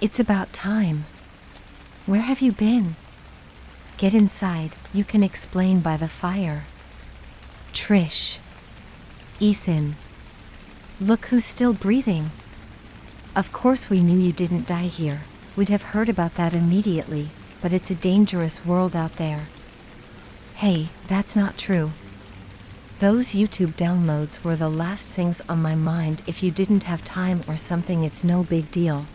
It's about time. Where have you been? Get inside, you can explain by the fire. Trish. Ethan. Look who's still breathing. Of course we knew you didn't die here. We'd have heard about that immediately, but it's a dangerous world out there. Hey, that's not true. Those YouTube downloads were the last things on my mind. If you didn't have time or something, it's no big deal.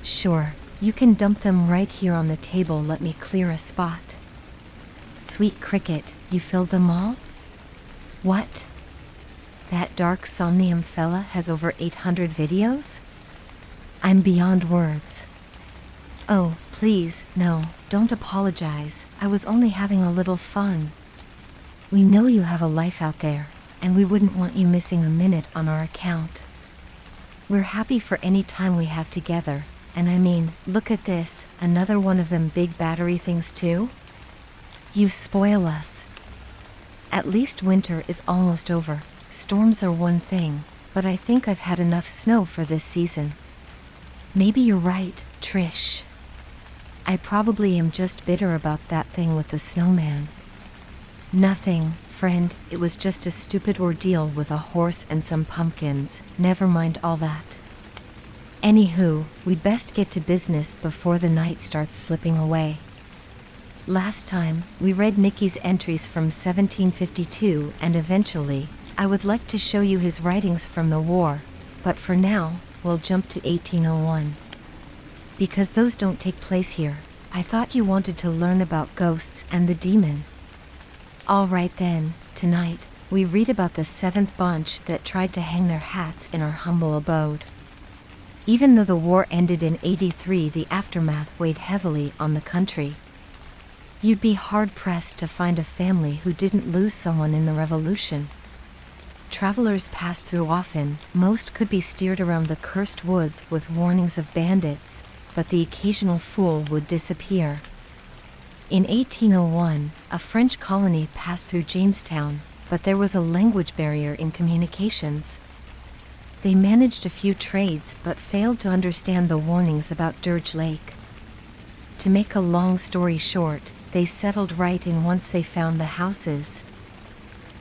Sure, you can dump them right here on the table. Let me clear a spot. Sweet cricket, you filled them all? What? That dark somnium fella has over 800 videos? I'm beyond words. Oh, please, no, don't apologize. I was only having a little fun. We know you have a life out there, and we wouldn't want you missing a minute on our account. We're happy for any time we have together, and I mean, look at this, another one of them big battery things too? You spoil us. At least winter is almost over. Storms are one thing, but I think I've had enough snow for this season. Maybe you're right, Trish. I probably am just bitter about that thing with the snowman. Nothing, friend, it was just a stupid ordeal with a horse and some pumpkins. Never mind all that. Anywho, we'd best get to business before the night starts slipping away. Last time, we read Nicky's entries from 1752, and eventually, I would like to show you his writings from the war, but for now, we'll jump to 1801. Because those don't take place here, I thought you wanted to learn about ghosts and the demon. Alright then, tonight, we read about the 7th bunch that tried to hang their hats in our humble abode. Even though the war ended in '83, the aftermath weighed heavily on the country. You'd be hard-pressed to find a family who didn't lose someone in the revolution. Travelers passed through often. Most could be steered around the cursed woods with warnings of bandits, but the occasional fool would disappear. In 1801, a French colony passed through Jamestown, but there was a language barrier in communications. They managed a few trades but failed to understand the warnings about Dirge Lake. To make a long story short, they settled right in once they found the houses.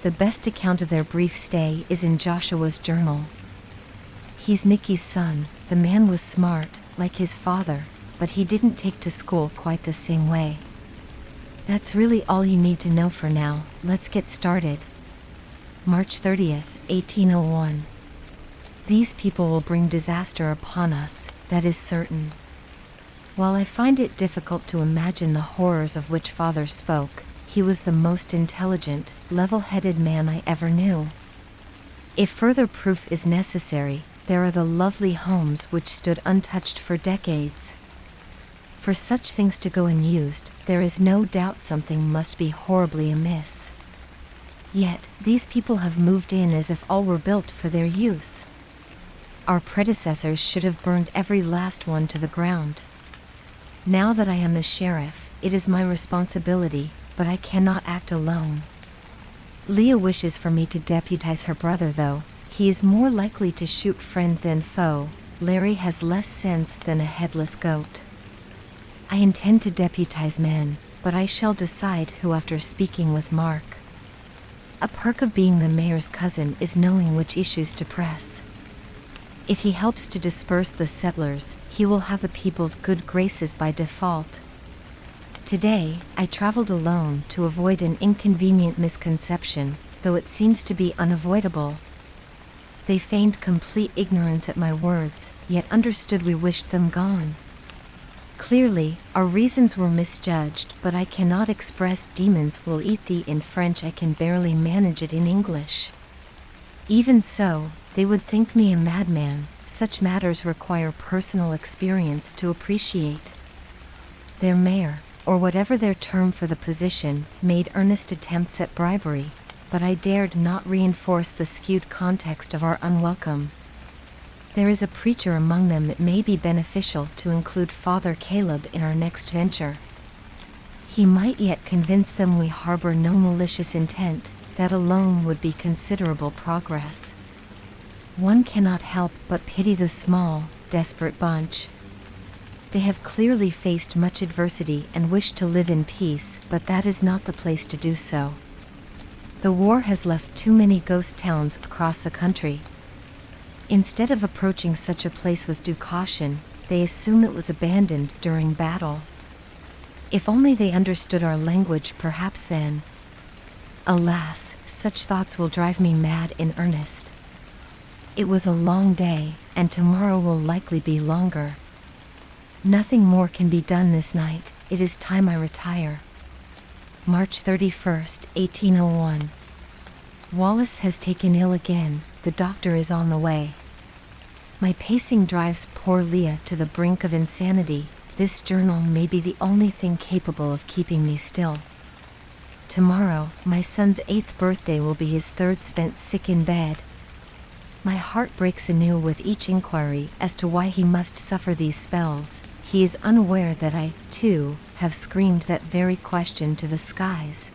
The best account of their brief stay is in Joshua's journal. He's Nicky's son. The man was smart, like his father, but he didn't take to school quite the same way. That's really all you need to know for now. Let's get started. March 30th, 1801. These people will bring disaster upon us, that is certain. While I find it difficult to imagine the horrors of which Father spoke, he was the most intelligent, level-headed man I ever knew. If further proof is necessary, there are the lovely homes which stood untouched for decades. For such things to go unused, there is no doubt something must be horribly amiss. Yet, these people have moved in as if all were built for their use. Our predecessors should have burned every last one to the ground. Now that I am the sheriff, it is my responsibility, but I cannot act alone. Leah wishes for me to deputize her brother, though. He is more likely to shoot friend than foe. Larry has less sense than a headless goat. I intend to deputize men, but I shall decide who after speaking with Mark. A perk of being the mayor's cousin is knowing which issues to press. If he helps to disperse the settlers, he will have the people's good graces by default. Today, I traveled alone to avoid an inconvenient misconception, though it seems to be unavoidable. They feigned complete ignorance at my words, yet understood we wished them gone. Clearly, our reasons were misjudged, but I cannot express demons will eat thee in French. I can barely manage it in English. Even so, they would think me a madman. Such matters require personal experience to appreciate. Their mayor, or whatever their term for the position, made earnest attempts at bribery, but I dared not reinforce the skewed context of our unwelcome. There is a preacher among them. It may be beneficial to include Father Caleb in our next venture. He might yet convince them we harbor no malicious intent. That alone would be considerable progress. One cannot help but pity the small, desperate bunch. They have clearly faced much adversity and wish to live in peace, but that is not the place to do so. The war has left too many ghost towns across the country. Instead of approaching such a place with due caution, they assume it was abandoned during battle. If only they understood our language, perhaps then. Alas, such thoughts will drive me mad in earnest. It was a long day, and tomorrow will likely be longer. Nothing more can be done this night. It is time I retire. March 31st, 1801. Wallace has taken ill again. The doctor is on the way. My pacing drives poor Leah to the brink of insanity. This journal may be the only thing capable of keeping me still. Tomorrow, my son's 8th birthday, will be his 3rd spent sick in bed. My heart breaks anew with each inquiry as to why he must suffer these spells. He is unaware that I, too, have screamed that very question to the skies.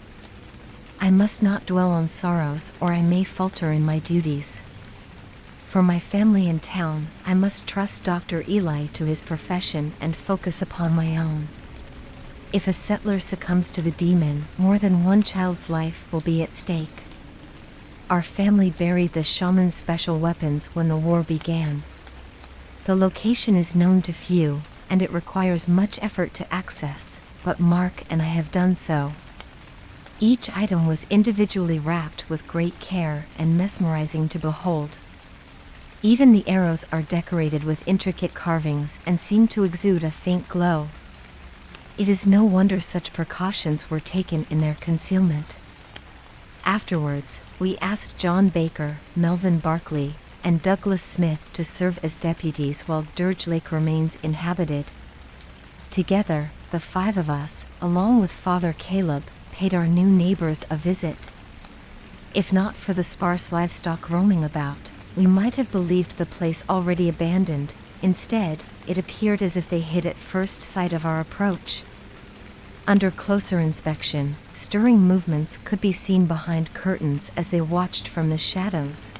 I must not dwell on sorrows, or I may falter in my duties. For my family in town, I must trust Dr. Eli to his profession and focus upon my own. If a settler succumbs to the demon, more than one child's life will be at stake. Our family buried the shaman's special weapons when the war began. The location is known to few, and it requires much effort to access, but Mark and I have done so. Each item was individually wrapped with great care and mesmerizing to behold. Even the arrows are decorated with intricate carvings and seem to exude a faint glow. It is no wonder such precautions were taken in their concealment. Afterwards, we asked John Baker, Melvin Barkley, and Douglas Smith to serve as deputies while Dirge Lake remains inhabited. Together, the 5 of us, along with Father Caleb, paid our new neighbors a visit. If not for the sparse livestock roaming about, we might have believed the place already abandoned. Instead, it appeared as if they hid at first sight of our approach. Under closer inspection, stirring movements could be seen behind curtains as they watched from the shadows.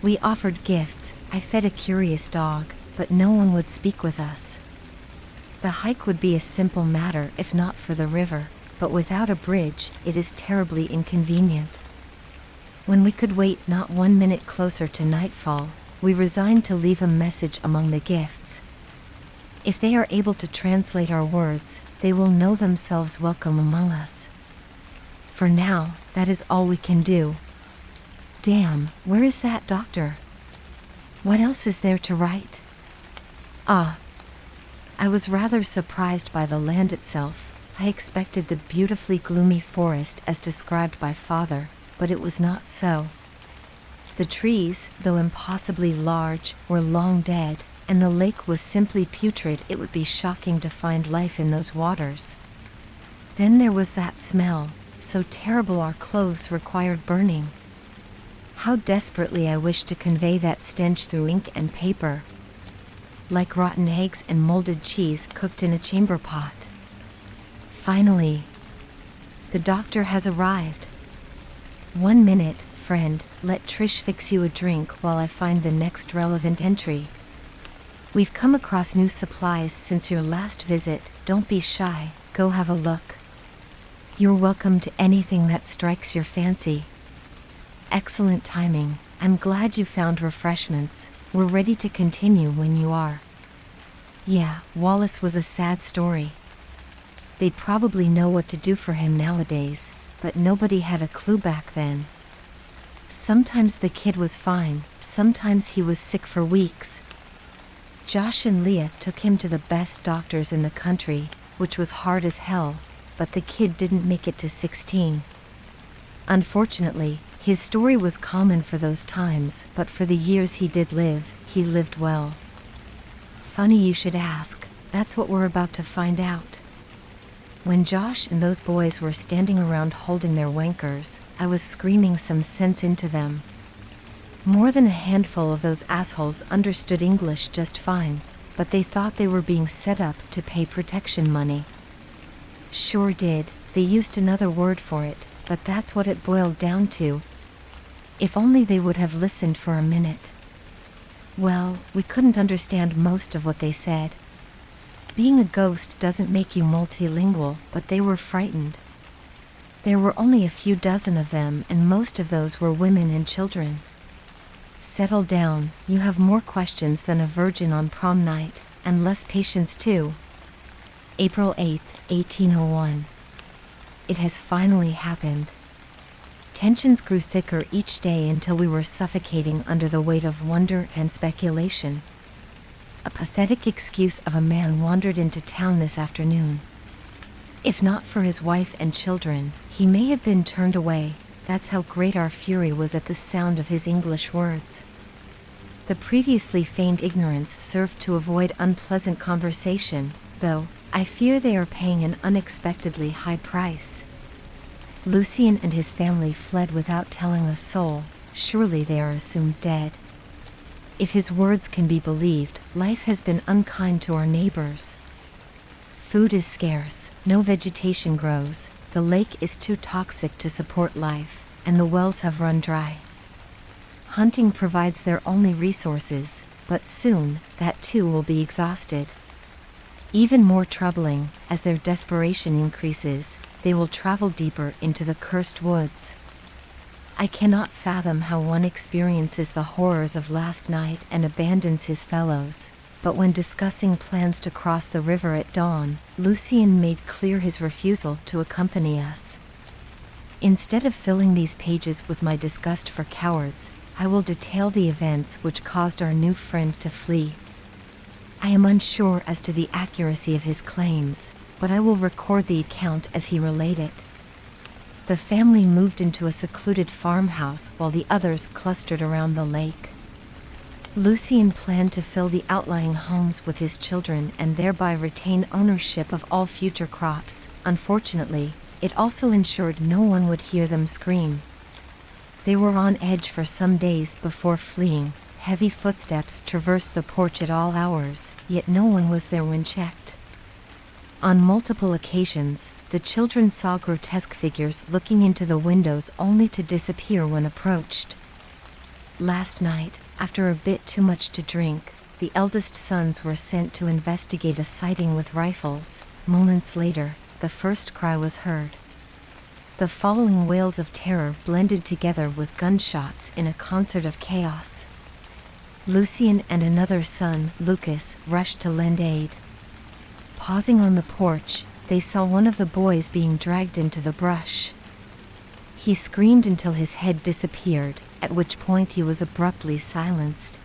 We offered gifts. I fed a curious dog, but no one would speak with us. The hike would be a simple matter if not for the river, but without a bridge, it is terribly inconvenient. When we could wait not 1 minute closer to nightfall, we resigned to leave a message among the gifts. If they are able to translate our words, they will know themselves welcome among us. For now, that is all we can do. Damn, where is that doctor? What else is there to write? Ah. I was rather surprised by the land itself. I expected the beautifully gloomy forest as described by Father, but it was not so. The trees, though impossibly large, were long dead, and the lake was simply putrid. It would be shocking to find life in those waters. Then there was that smell, so terrible our clothes required burning. How desperately I wished to convey that stench through ink and paper. Like rotten eggs and molded cheese cooked in a chamber pot. Finally, the doctor has arrived. 1 minute, friend, let Trish fix you a drink while I find the next relevant entry. We've come across new supplies since your last visit. Don't be shy, go have a look. You're welcome to anything that strikes your fancy. Excellent timing. I'm glad you found refreshments. We're ready to continue when you are. Yeah, Wallace was a sad story. They'd probably know what to do for him nowadays, but nobody had a clue back then. Sometimes the kid was fine, sometimes he was sick for weeks. Josh and Leah took him to the best doctors in the country, which was hard as hell, but the kid didn't make it to 16. Unfortunately, his story was common for those times, but for the years he did live, he lived well. Funny you should ask, that's what we're about to find out. When Josh and those boys were standing around holding their wankers, I was screaming some sense into them. More than a handful of those assholes understood English just fine, but they thought they were being set up to pay protection money. Sure did, they used another word for it, but that's what it boiled down to. If only they would have listened for a minute. Well, we couldn't understand most of what they said. Being a ghost doesn't make you multilingual, but they were frightened. There were only a few dozen of them, and most of those were women and children. Settle down, you have more questions than a virgin on prom night, and less patience too. April 8, 1801. It has finally happened. Tensions grew thicker each day until we were suffocating under the weight of wonder and speculation. A pathetic excuse of a man wandered into town this afternoon. If not for his wife and children, he may have been turned away. That's how great our fury was at the sound of his English words. The previously feigned ignorance served to avoid unpleasant conversation, though I fear they are paying an unexpectedly high price. Lucien and his family fled without telling a soul. Surely they are assumed dead. If his words can be believed, life has been unkind to our neighbors. Food is scarce, no vegetation grows, the lake is too toxic to support life, and the wells have run dry. Hunting provides their only resources, but soon, that too will be exhausted. Even more troubling, as their desperation increases, they will travel deeper into the cursed woods. I cannot fathom how one experiences the horrors of last night and abandons his fellows. But when discussing plans to cross the river at dawn, Lucien made clear his refusal to accompany us. Instead of filling these pages with my disgust for cowards, I will detail the events which caused our new friend to flee. I am unsure as to the accuracy of his claims, but I will record the account as he related. The family moved into a secluded farmhouse while the others clustered around the lake. Lucien planned to fill the outlying homes with his children and thereby retain ownership of all future crops. Unfortunately, it also ensured no one would hear them scream. They were on edge for some days before fleeing. Heavy footsteps traversed the porch at all hours, yet no one was there when checked. On multiple occasions, the children saw grotesque figures looking into the windows only to disappear when approached. Last night, after a bit too much to drink, the eldest sons were sent to investigate a sighting with rifles. Moments later, the first cry was heard. The following wails of terror blended together with gunshots in a concert of chaos. Lucien and another son, Lucas, rushed to lend aid. Pausing on the porch, they saw one of the boys being dragged into the brush. He screamed until his head disappeared, at which point he was abruptly silenced.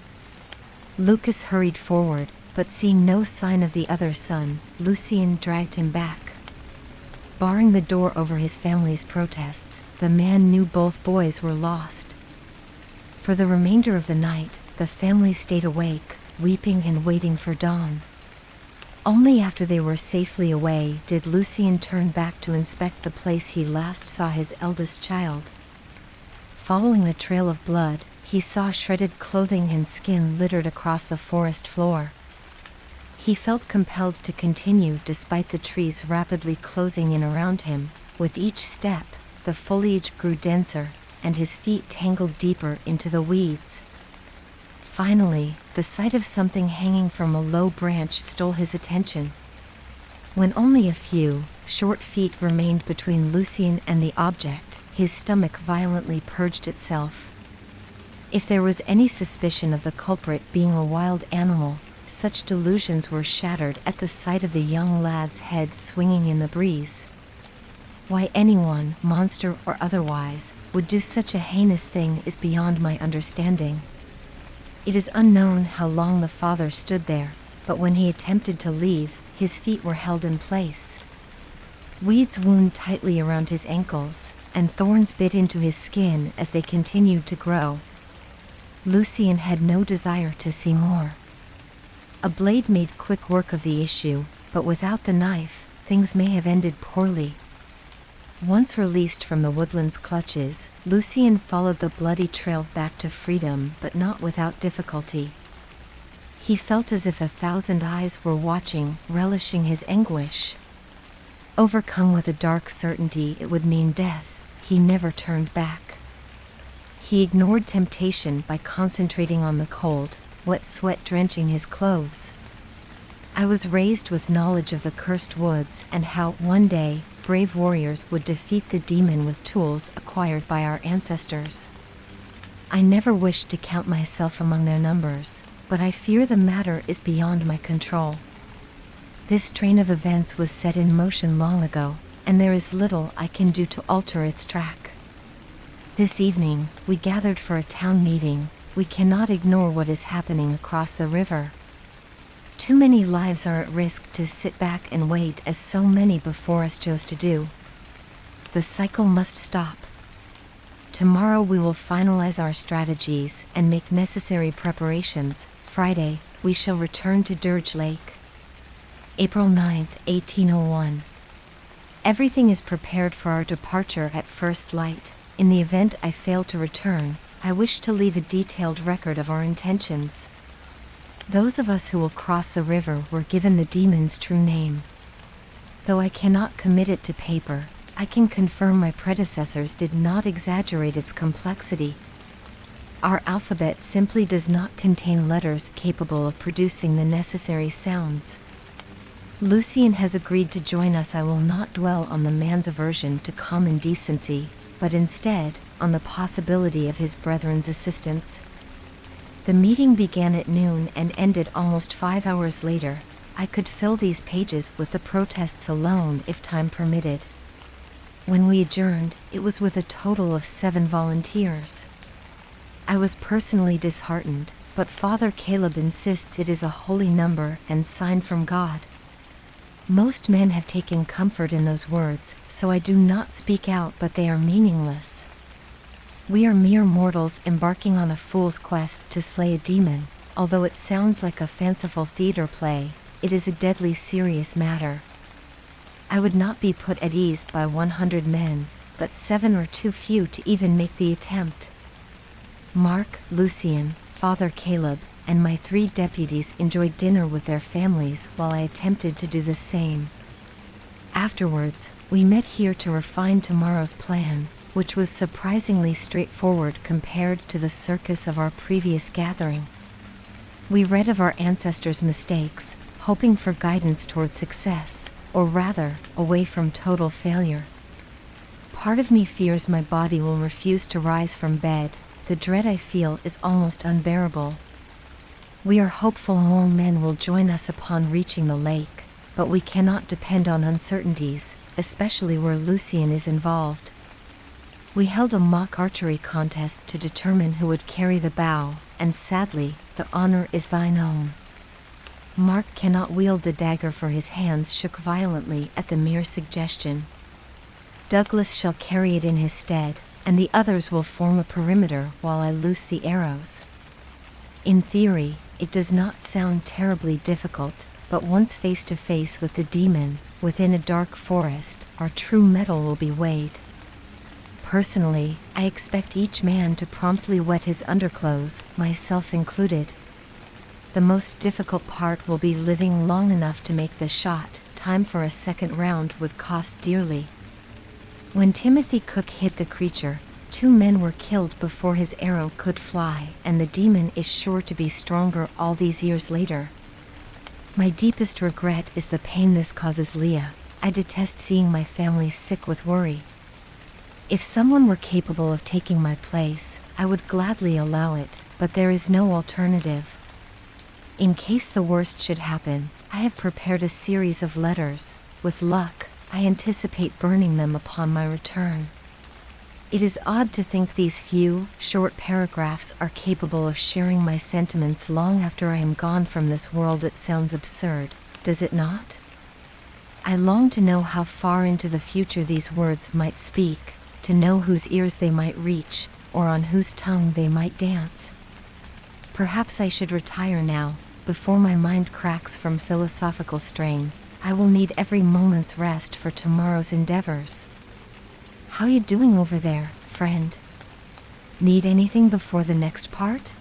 Lucas hurried forward, but seeing no sign of the other son, Lucien dragged him back. Barring the door over his family's protests, the man knew both boys were lost. For the remainder of the night, the family stayed awake, weeping and waiting for dawn. Only after they were safely away did Lucien turn back to inspect the place he last saw his eldest child. Following the trail of blood, he saw shredded clothing and skin littered across the forest floor. He felt compelled to continue despite the trees rapidly closing in around him. With each step, the foliage grew denser, and his feet tangled deeper into the weeds. Finally, the sight of something hanging from a low branch stole his attention. When only a few short feet remained between Lucien and the object, his stomach violently purged itself. If there was any suspicion of the culprit being a wild animal, such delusions were shattered at the sight of the young lad's head swinging in the breeze. Why anyone, monster or otherwise, would do such a heinous thing is beyond my understanding. It is unknown how long the father stood there, but when he attempted to leave, his feet were held in place. Weeds wound tightly around his ankles, and thorns bit into his skin as they continued to grow. Lucien had no desire to see more. A blade made quick work of the issue, but without the knife, things may have ended poorly. Once released from the woodland's clutches, Lucien followed the bloody trail back to freedom, but not without difficulty. He felt as if 1,000 eyes were watching, relishing his anguish. Overcome with a dark certainty it would mean death, he never turned back. He ignored temptation by concentrating on the cold, wet sweat drenching his clothes. I was raised with knowledge of the cursed woods and how, one day, brave warriors would defeat the demon with tools acquired by our ancestors. I never wished to count myself among their numbers, but I fear the matter is beyond my control. This train of events was set in motion long ago, and there is little I can do to alter its track. This evening, we gathered for a town meeting. We cannot ignore what is happening across the river. Too many lives are at risk to sit back and wait as so many before us chose to do. The cycle must stop. Tomorrow we will finalize our strategies and make necessary preparations. Friday, we shall return to Dirge Lake. April 9, 1801. Everything is prepared for our departure at first light. In the event I fail to return, I wish to leave a detailed record of our intentions. Those of us who will cross the river were given the demon's true name. Though I cannot commit it to paper, I can confirm my predecessors did not exaggerate its complexity. Our alphabet simply does not contain letters capable of producing the necessary sounds. Lucien has agreed to join us. I will not dwell on the man's aversion to common decency, but instead, on the possibility of his brethren's assistance. The meeting began at noon and ended almost 5 hours later. I could fill these pages with the protests alone if time permitted. When we adjourned, it was with a total of 7 volunteers. I was personally disheartened, but Father Caleb insists it is a holy number and sign from God. Most men have taken comfort in those words, so I do not speak out, but they are meaningless. We are mere mortals embarking on a fool's quest to slay a demon. Although it sounds like a fanciful theater play, it is a deadly serious matter. I would not be put at ease by 100 men, but 7 are too few to even make the attempt. Mark, Lucien, Father Caleb, and my 3 deputies enjoyed dinner with their families while I attempted to do the same. Afterwards, we met here to refine tomorrow's plan, which was surprisingly straightforward compared to the circus of our previous gathering. We read of our ancestors' mistakes, hoping for guidance toward success, or rather, away from total failure. Part of me fears my body will refuse to rise from bed. The dread I feel is almost unbearable. We are hopeful more men will join us upon reaching the lake, but we cannot depend on uncertainties, especially where Lucien is involved. We held a mock archery contest to determine who would carry the bow, and sadly, the honor is thine own. Mark cannot wield the dagger for his hands shook violently at the mere suggestion. Douglas shall carry it in his stead, and the others will form a perimeter while I loose the arrows. In theory, it does not sound terribly difficult, but once face to face with the demon, within a dark forest, our true mettle will be weighed. Personally, I expect each man to promptly wet his underclothes, myself included. The most difficult part will be living long enough to make the shot. Time for a second round would cost dearly. When Timothy Cook hit the creature, 2 men were killed before his arrow could fly, and the demon is sure to be stronger all these years later. My deepest regret is the pain this causes Leah. I detest seeing my family sick with worry. If someone were capable of taking my place, I would gladly allow it, but there is no alternative. In case the worst should happen, I have prepared a series of letters. With luck, I anticipate burning them upon my return. It is odd to think these few, short paragraphs are capable of sharing my sentiments long after I am gone from this world. It sounds absurd, does it not? I long to know how far into the future these words might speak, to know whose ears they might reach, or on whose tongue they might dance. Perhaps I should retire now, before my mind cracks from philosophical strain. I will need every moment's rest for tomorrow's endeavors. How you doing over there, friend? Need anything before the next part?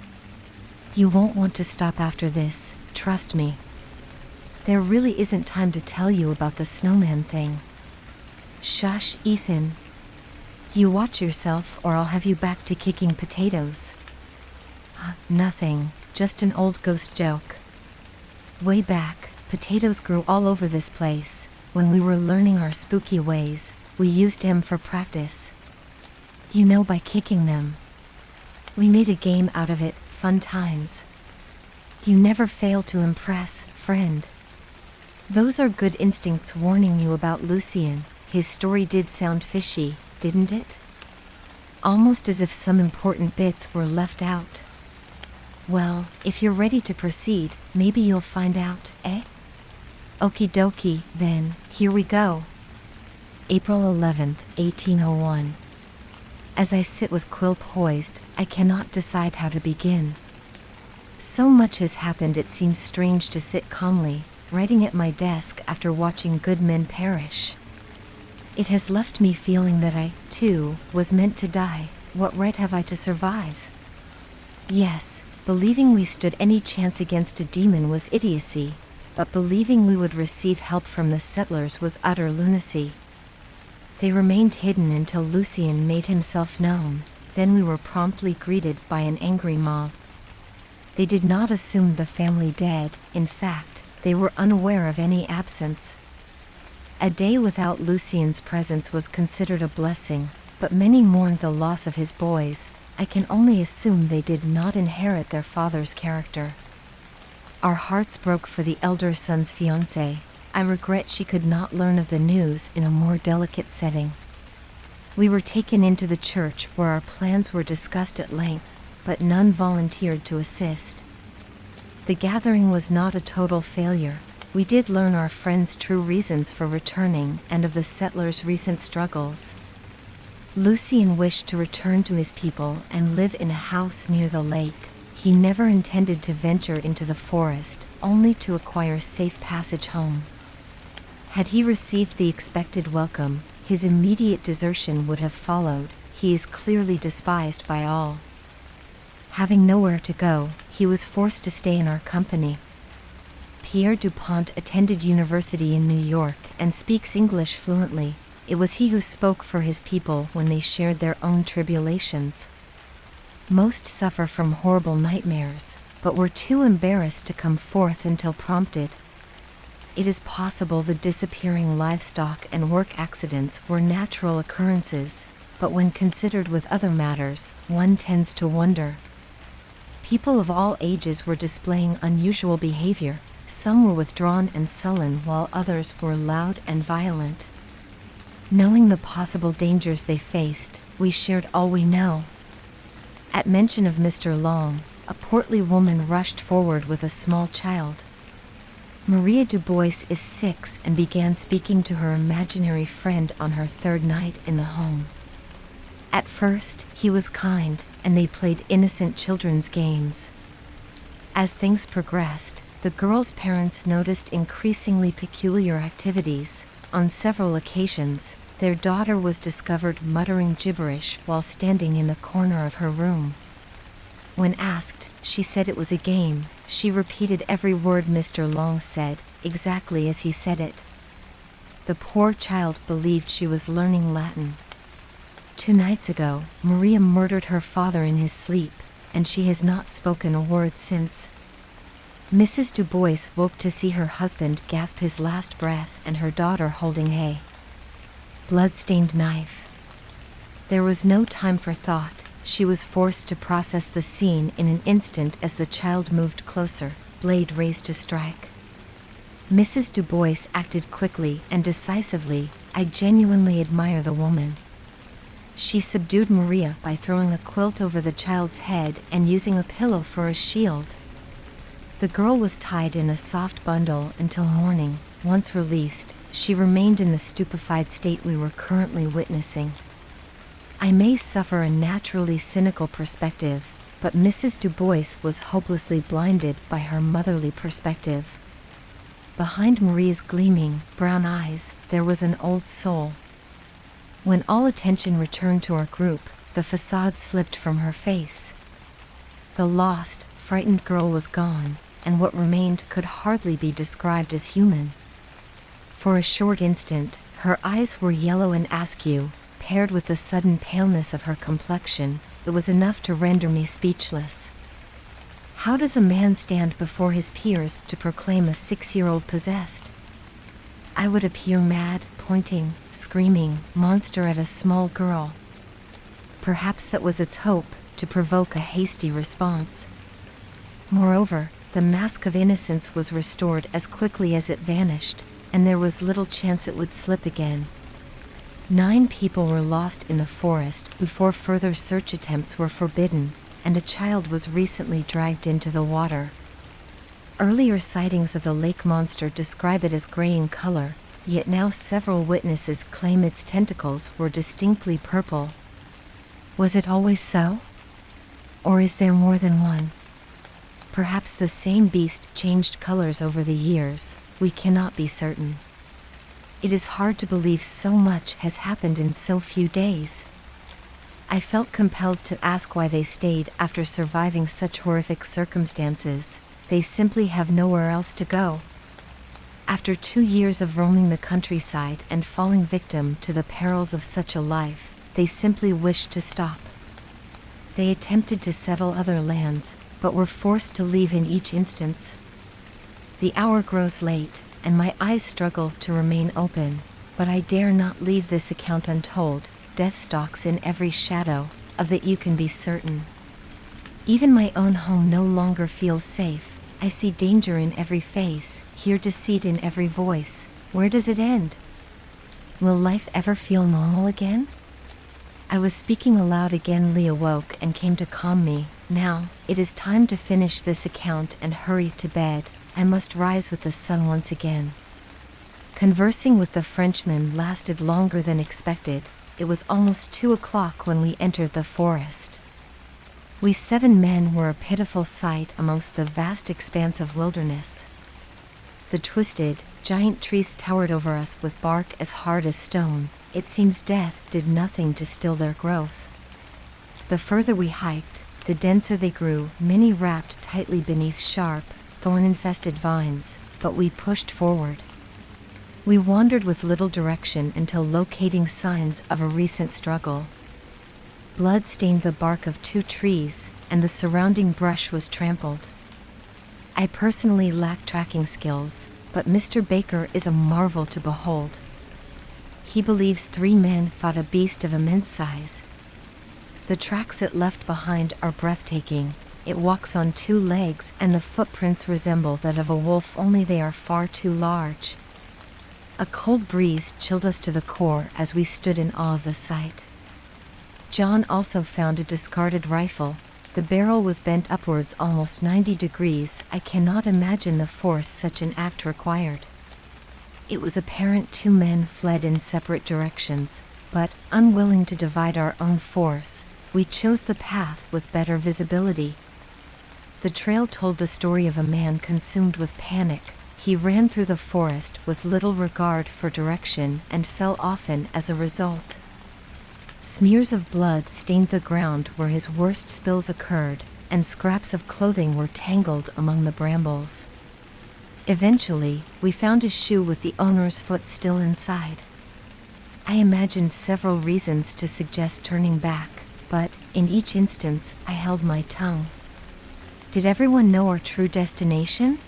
You won't want to stop after this, trust me. There really isn't time to tell you about the snowman thing. Shush, Ethan. You watch yourself or I'll have you back to kicking potatoes. Nothing, just an old ghost joke. Way back, Potatoes grew all over this place. When we were learning our spooky ways, we used him for practice. You know, by kicking them. We made a game out of it, fun times. You never fail to impress, friend. Those are good instincts warning you about Lucien. His story did sound fishy, didn't it? Almost as if some important bits were left out. Well, if you're ready to proceed, maybe you'll find out, eh? Okie dokie, then, here we go. April 11th, 1801. As I sit with quill poised, I cannot decide how to begin. So much has happened it seems strange to sit calmly, writing at my desk after watching good men perish. It has left me feeling that I, too, was meant to die. What right have I to survive? Yes, believing we stood any chance against a demon was idiocy, but believing we would receive help from the settlers was utter lunacy. They remained hidden until Lucien made himself known, then we were promptly greeted by an angry mob. They did not assume the family dead, in fact, they were unaware of any absence. A day without Lucien's presence was considered a blessing, but many mourned the loss of his boys. I can only assume they did not inherit their father's character. Our hearts broke for the elder son's fiancée. I regret she could not learn of the news in a more delicate setting. We were taken into the church where our plans were discussed at length, but none volunteered to assist. The gathering was not a total failure. We did learn our friend's true reasons for returning and of the settlers' recent struggles. Lucien wished to return to his people and live in a house near the lake. He never intended to venture into the forest, only to acquire safe passage home. Had he received the expected welcome, his immediate desertion would have followed. He is clearly despised by all. Having nowhere to go, he was forced to stay in our company. Pierre Dupont attended university in New York and speaks English fluently. It was he who spoke for his people when they shared their own tribulations. Most suffer from horrible nightmares, but were too embarrassed to come forth until prompted. It is possible the disappearing livestock and work accidents were natural occurrences, but when considered with other matters, one tends to wonder. People of all ages were displaying unusual behavior. Some were withdrawn and sullen while others were loud and violent. Knowing the possible dangers they faced, we shared all we know. At mention of Mr. Long, a portly woman rushed forward with a small child. Maria Dubois is 6 and began speaking to her imaginary friend on her 3rd night in the home. At first, he was kind, and they played innocent children's games. As things progressed, the girl's parents noticed increasingly peculiar activities. On several occasions, their daughter was discovered muttering gibberish while standing in the corner of her room. When asked, she said it was a game. She repeated every word Mr. Long said, exactly as he said it. The poor child believed she was learning Latin. 2 nights ago, Maria murdered her father in his sleep, and she has not spoken a word since. Mrs. Dubois woke to see her husband gasp his last breath and her daughter holding a blood-stained knife. There was no time for thought. She was forced to process the scene in an instant as the child moved closer, blade raised to strike. Mrs. Dubois acted quickly and decisively. I genuinely admire the woman. She subdued Maria by throwing a quilt over the child's head and using a pillow for a shield. The girl was tied in a soft bundle until morning. Once released, she remained in the stupefied state we were currently witnessing. I may suffer a naturally cynical perspective, but Mrs. Dubois was hopelessly blinded by her motherly perspective. Behind Maria's gleaming, brown eyes, there was an old soul. When all attention returned to our group, the facade slipped from her face. The lost, frightened girl was gone, and what remained could hardly be described as human. For a short instant, her eyes were yellow and askew, paired with the sudden paleness of her complexion. It was enough to render me speechless. How does a man stand before his peers to proclaim a 6-year-old possessed? I would appear mad, pointing, screaming, monster at a small girl. Perhaps that was its hope, to provoke a hasty response. Moreover, the mask of innocence was restored as quickly as it vanished, and there was little chance it would slip again. 9 people were lost in the forest before further search attempts were forbidden, and a child was recently dragged into the water. Earlier sightings of the lake monster describe it as gray in color, yet now several witnesses claim its tentacles were distinctly purple. Was it always so? Or is there more than one? Perhaps the same beast changed colors over the years, we cannot be certain. It is hard to believe so much has happened in so few days. I felt compelled to ask why they stayed after surviving such horrific circumstances. They simply have nowhere else to go. After 2 years of roaming the countryside and falling victim to the perils of such a life, they simply wished to stop. They attempted to settle other lands, but were forced to leave in each instance. The hour grows late, and my eyes struggle to remain open, but I dare not leave this account untold. Death stalks in every shadow, of that you can be certain. Even my own home no longer feels safe. I see danger in every face, hear deceit in every voice. Where does it end? Will life ever feel normal again? I was speaking aloud again. Lee awoke and came to calm me. Now, it is time to finish this account and hurry to bed. I must rise with the sun once again. Conversing with the Frenchman lasted longer than expected. It was almost 2 o'clock when we entered the forest. We 7 men were a pitiful sight amongst the vast expanse of wilderness. The twisted, giant trees towered over us with bark as hard as stone. It seems death did nothing to still their growth. The further we hiked, the denser they grew, many wrapped tightly beneath sharp, thorn-infested vines, but we pushed forward. We wandered with little direction until locating signs of a recent struggle. Blood stained the bark of 2 trees, and the surrounding brush was trampled. I personally lack tracking skills, but Mr. Baker is a marvel to behold. He believes 3 men fought a beast of immense size. The tracks it left behind are breathtaking. It walks on 2 legs, and the footprints resemble that of a wolf, only they are far too large. A cold breeze chilled us to the core as we stood in awe of the sight. John also found a discarded rifle. The barrel was bent upwards almost 90 degrees. I cannot imagine the force such an act required. It was apparent 2 men fled in separate directions, but, unwilling to divide our own force, we chose the path with better visibility. The trail told the story of a man consumed with panic. He ran through the forest with little regard for direction and fell often as a result. Smears of blood stained the ground where his worst spills occurred, and scraps of clothing were tangled among the brambles. Eventually, we found a shoe with the owner's foot still inside. I imagined several reasons to suggest turning back, but, in each instance, I held my tongue. Did everyone know our true destination?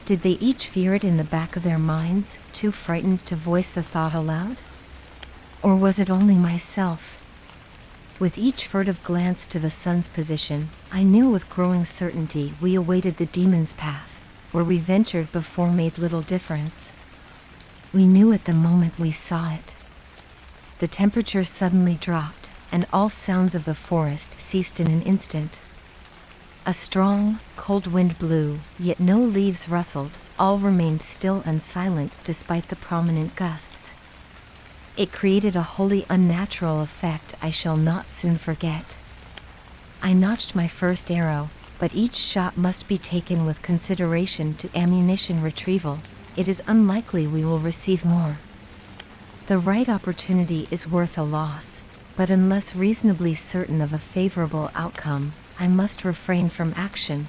Did they each fear it in the back of their minds, too frightened to voice the thought aloud? Or was it only myself? With each furtive glance to the sun's position, I knew with growing certainty we awaited the demon's path. Where we ventured before made little difference. We knew at the moment we saw it. The temperature suddenly dropped, and all sounds of the forest ceased in an instant. A strong, cold wind blew, yet no leaves rustled. All remained still and silent despite the prominent gusts. It created a wholly unnatural effect I shall not soon forget. I notched my first arrow, but each shot must be taken with consideration to ammunition retrieval. It is unlikely we will receive more. The right opportunity is worth a loss, but unless reasonably certain of a favorable outcome, I must refrain from action.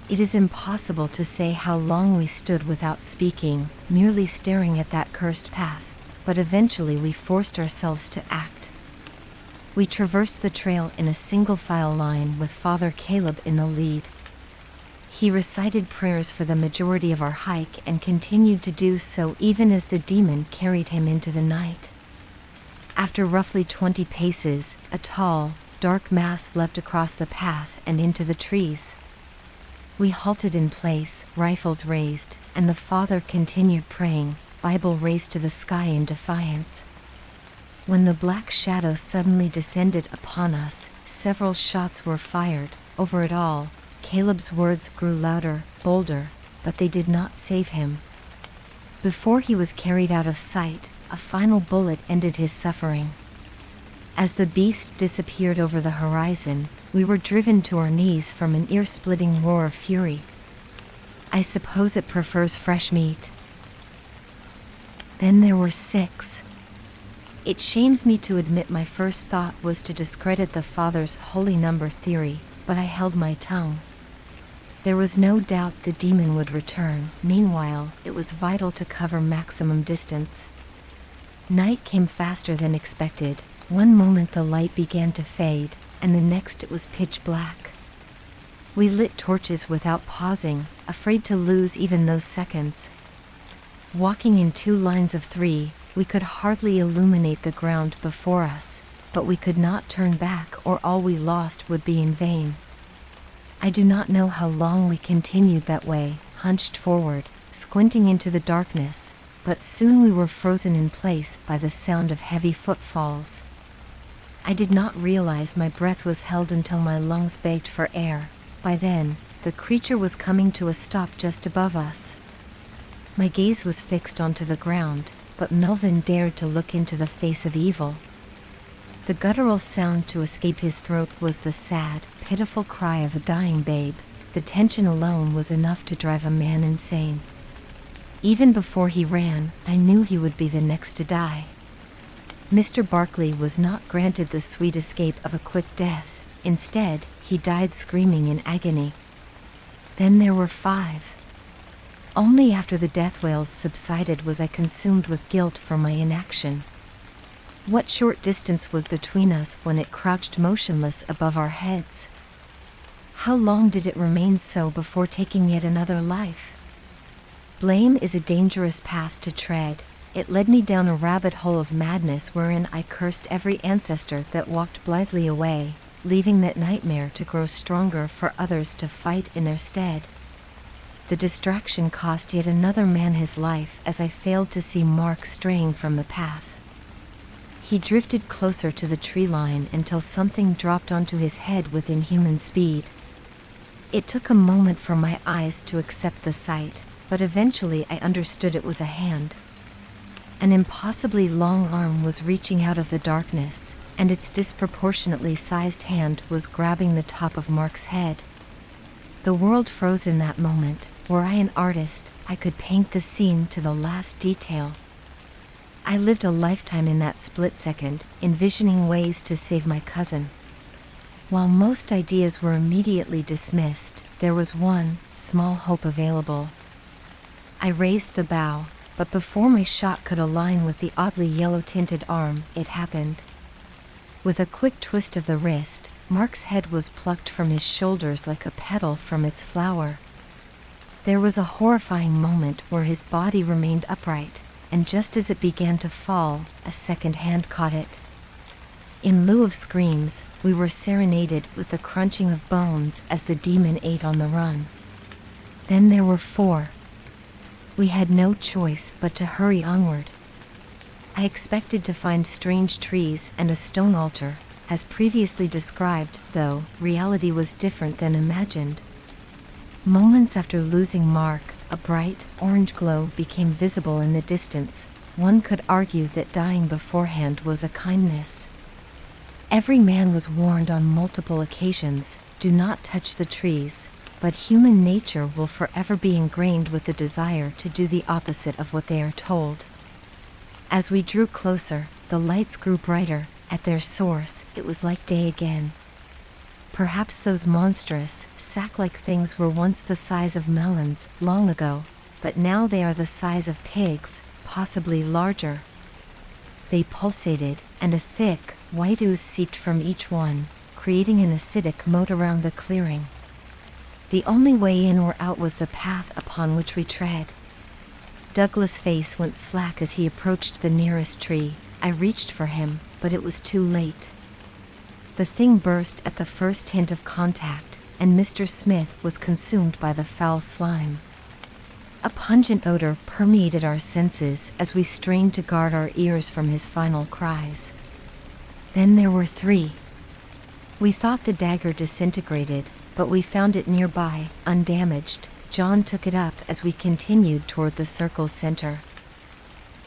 It is impossible to say how long we stood without speaking, merely staring at that cursed path, but eventually we forced ourselves to act. We traversed the trail in a single file line with Father Caleb in the lead. He recited prayers for the majority of our hike and continued to do so even as the demon carried him into the night. After roughly 20 paces, a tall, dark mass leapt across the path and into the trees. We halted in place, rifles raised, and the father continued praying, Bible raised to the sky in defiance. When the black shadow suddenly descended upon us, several shots were fired. Over it all, Caleb's words grew louder, bolder, but they did not save him. Before he was carried out of sight, a final bullet ended his suffering. As the beast disappeared over the horizon, we were driven to our knees from an ear-splitting roar of fury. I suppose it prefers fresh meat. Then there were 6. It shames me to admit my first thought was to discredit the father's holy number theory, but I held my tongue. There was no doubt the demon would return. Meanwhile, it was vital to cover maximum distance. Night came faster than expected. One moment the light began to fade, and the next it was pitch black. We lit torches without pausing, afraid to lose even those seconds. Walking in 2 lines of 3, we could hardly illuminate the ground before us, but we could not turn back or all we lost would be in vain. I do not know how long we continued that way, hunched forward, squinting into the darkness, but soon we were frozen in place by the sound of heavy footfalls. I did not realize my breath was held until my lungs begged for air. By then, the creature was coming to a stop just above us. My gaze was fixed onto the ground, but Melvin dared to look into the face of evil. The guttural sound to escape his throat was the sad, pitiful cry of a dying babe. The tension alone was enough to drive a man insane. Even before he ran, I knew he would be the next to die. Mr. Barkley was not granted the sweet escape of a quick death. Instead, he died screaming in agony. Then there were 5. Only after the death wails subsided was I consumed with guilt for my inaction. What short distance was between us when it crouched motionless above our heads? How long did it remain so before taking yet another life? Blame is a dangerous path to tread. It led me down a rabbit hole of madness wherein I cursed every ancestor that walked blithely away, leaving that nightmare to grow stronger for others to fight in their stead. The distraction cost yet another man his life as I failed to see Mark straying from the path. He drifted closer to the tree line until something dropped onto his head with inhuman speed. It took a moment for my eyes to accept the sight, but eventually I understood it was a hand. An impossibly long arm was reaching out of the darkness, and its disproportionately sized hand was grabbing the top of Mark's head. The world froze in that moment. Were I an artist, I could paint the scene to the last detail. I lived a lifetime in that split second, envisioning ways to save my cousin. While most ideas were immediately dismissed, there was one small hope available. I raised the bow, but before my shot could align with the oddly yellow-tinted arm, it happened. With a quick twist of the wrist, Mark's head was plucked from his shoulders like a petal from its flower. There was a horrifying moment where his body remained upright, and just as it began to fall, a second hand caught it. In lieu of screams, we were serenaded with the crunching of bones as the demon ate on the run. Then there were 4. We had no choice but to hurry onward. I expected to find strange trees and a stone altar, as previously described, though reality was different than imagined. Moments after losing Mark, a bright, orange glow became visible in the distance. One could argue that dying beforehand was a kindness. Every man was warned on multiple occasions, do not touch the trees, but human nature will forever be ingrained with the desire to do the opposite of what they are told. As we drew closer, the lights grew brighter. At their source, it was like day again. Perhaps those monstrous, sack-like things were once the size of melons, long ago, but now they are the size of pigs, possibly larger. They pulsated, and a thick, White ooze seeped from each one, creating an acidic moat around the clearing. The only way in or out was the path upon which we tread. Douglas' face went slack as he approached the nearest tree. I reached for him, but it was too late. The thing burst at the first hint of contact, and Mr. Smith was consumed by the foul slime. A pungent odor permeated our senses as we strained to guard our ears from his final cries. Then there were 3. We thought the dagger disintegrated, but we found it nearby, undamaged. John took it up as we continued toward the circle's center.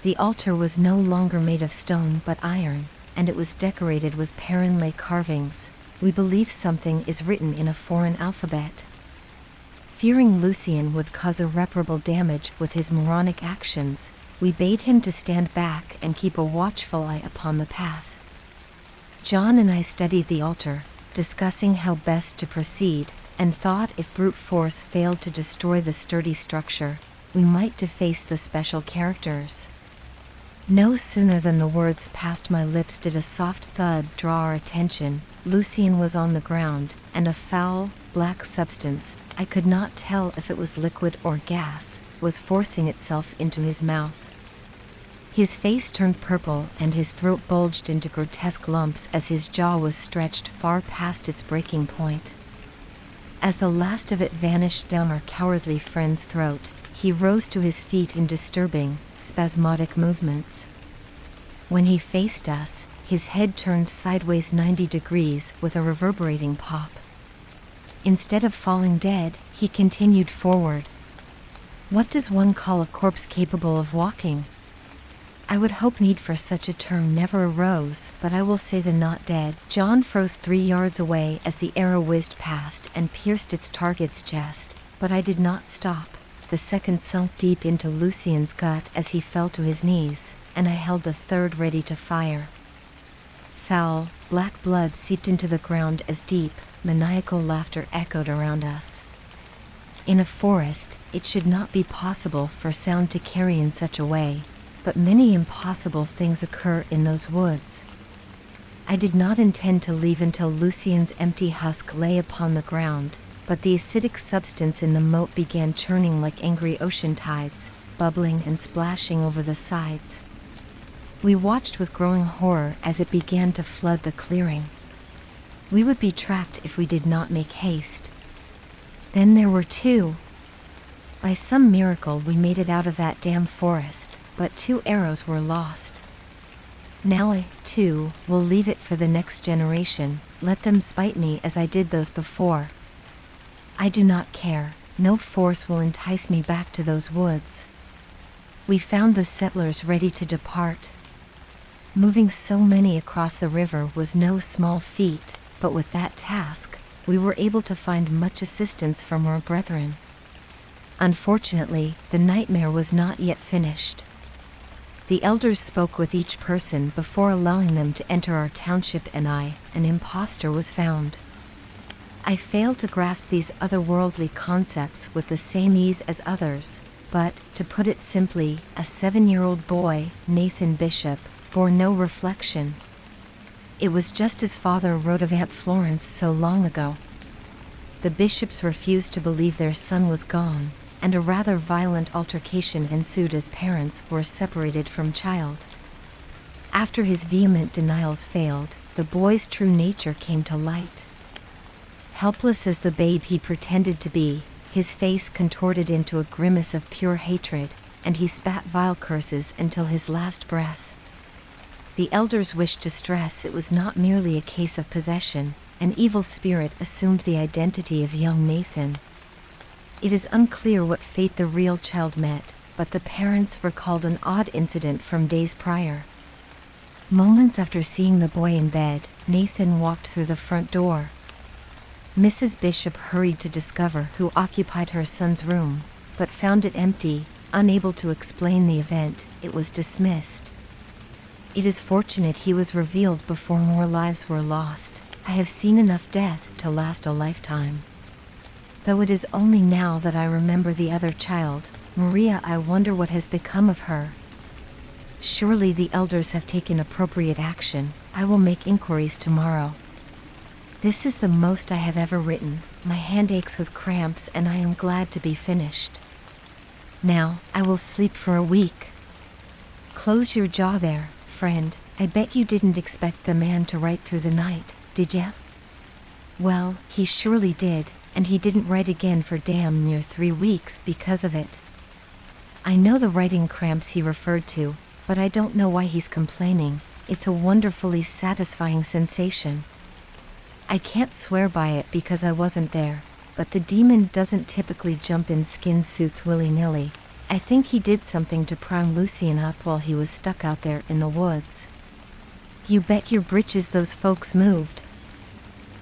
The altar was no longer made of stone but iron, and it was decorated with Perrinlay carvings. We believe something is written in a foreign alphabet. Fearing Lucien would cause irreparable damage with his moronic actions, we bade him to stand back and keep a watchful eye upon the path. John and I studied the altar, discussing how best to proceed, and thought if brute force failed to destroy the sturdy structure, we might deface the special characters. No sooner than the words passed my lips did a soft thud draw our attention. Lucien was on the ground, and a foul, black substance, I could not tell if it was liquid or gas, was forcing itself into his mouth. His face turned purple and his throat bulged into grotesque lumps as his jaw was stretched far past its breaking point. As the last of it vanished down our cowardly friend's throat, he rose to his feet in disturbing, spasmodic movements. When he faced us, his head turned sideways 90 degrees with a reverberating pop. Instead of falling dead, he continued forward. What does one call a corpse capable of walking? I would hope need for such a term never arose, but I will say the not dead. John froze 3 yards away as the arrow whizzed past and pierced its target's chest, but I did not stop. The second sunk deep into Lucien's gut as he fell to his knees, and I held the third ready to fire. Foul, black blood seeped into the ground as deep, maniacal laughter echoed around us. In a forest, it should not be possible for sound to carry in such a way, but many impossible things occur in those woods. I did not intend to leave until Lucien's empty husk lay upon the ground, but the acidic substance in the moat began churning like angry ocean tides, bubbling and splashing over the sides. We watched with growing horror as it began to flood the clearing. We would be trapped if we did not make haste. Then there were 2. By some miracle we made it out of that damn forest, but 2 arrows were lost. Now I, too, will leave it for the next generation. Let them spite me as I did those before. I do not care. No force will entice me back to those woods. We found the settlers ready to depart. Moving so many across the river was no small feat, but with that task, we were able to find much assistance from our brethren. Unfortunately, the nightmare was not yet finished. The elders spoke with each person before allowing them to enter our township, and an impostor was found. I failed to grasp these otherworldly concepts with the same ease as others, but, to put it simply, a 7-year-old boy, Nathan Bishop, bore no reflection. It was just as father wrote of Aunt Florence so long ago. The Bishops refused to believe their son was gone, and a rather violent altercation ensued as parents were separated from child. After his vehement denials failed, the boy's true nature came to light. Helpless as the babe he pretended to be, his face contorted into a grimace of pure hatred, and he spat vile curses until his last breath. The elders wished to stress it was not merely a case of possession. An evil spirit assumed the identity of young Nathan. It is unclear what fate the real child met, but the parents recalled an odd incident from days prior. Moments after seeing the boy in bed, Nathan walked through the front door. Mrs. Bishop hurried to discover who occupied her son's room, but found it empty. Unable to explain the event, it was dismissed. It is fortunate he was revealed before more lives were lost. I have seen enough death to last a lifetime. Though it is only now that I remember the other child, Maria. I wonder what has become of her. Surely the elders have taken appropriate action. I will make inquiries tomorrow. This is the most I have ever written. My hand aches with cramps and I am glad to be finished. Now, I will sleep for a week. Close your jaw there, friend. I bet you didn't expect the man to write through the night, did ya? Well, he surely did, and he didn't write again for damn near 3 weeks because of it. I know the writing cramps he referred to, but I don't know why he's complaining. It's a wonderfully satisfying sensation. I can't swear by it because I wasn't there, but the demon doesn't typically jump in skin suits willy-nilly. I think he did something to prime Lucien up while he was stuck out there in the woods. You bet your britches those folks moved.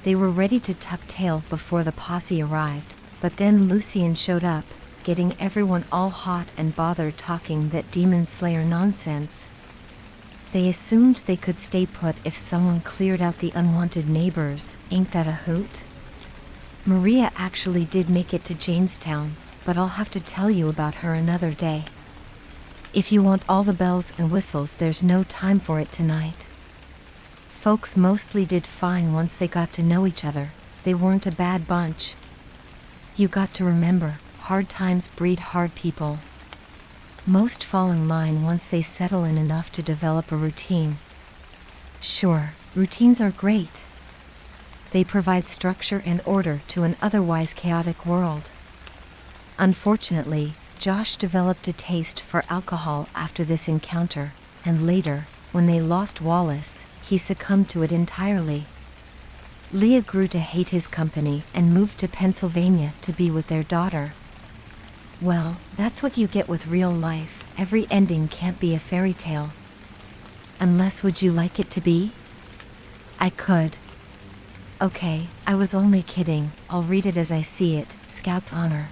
They were ready to tuck tail before the posse arrived, but then Lucien showed up, getting everyone all hot and bothered talking that demon slayer nonsense. They assumed they could stay put if someone cleared out the unwanted neighbors. Ain't that a hoot? Maria actually did make it to Jamestown, but I'll have to tell you about her another day. If you want all the bells and whistles, there's no time for it tonight. Folks mostly did fine once they got to know each other. They weren't a bad bunch. You got to remember, hard times breed hard people. Most fall in line once they settle in enough to develop a routine. Sure, routines are great. They provide structure and order to an otherwise chaotic world. Unfortunately, Josh developed a taste for alcohol after this encounter, and later, when they lost Wallace, he succumbed to it entirely. Leah grew to hate his company and moved to Pennsylvania to be with their daughter. Well, that's what you get with real life. Every ending can't be a fairy tale. Unless, would you like it to be? I could. Okay, I was only kidding. I'll read it as I see it. Scout's honor.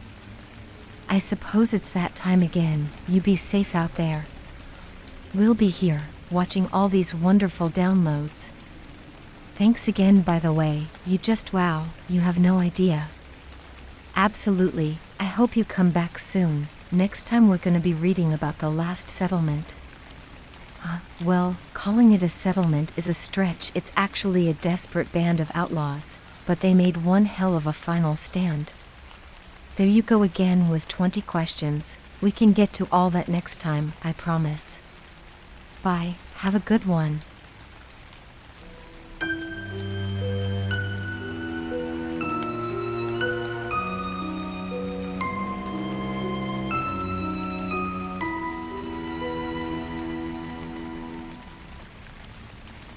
I suppose it's that time again. You be safe out there. We'll be here, watching all these wonderful downloads. Thanks again, by the way. You just wow, you have no idea. Absolutely. I hope you come back soon. Next time we're going to be reading about the last settlement. Well, calling it a settlement is a stretch. It's actually a desperate band of outlaws, but they made one hell of a final stand. There you go again with 20 questions. We can get to all that next time, I promise. Bye, have a good one.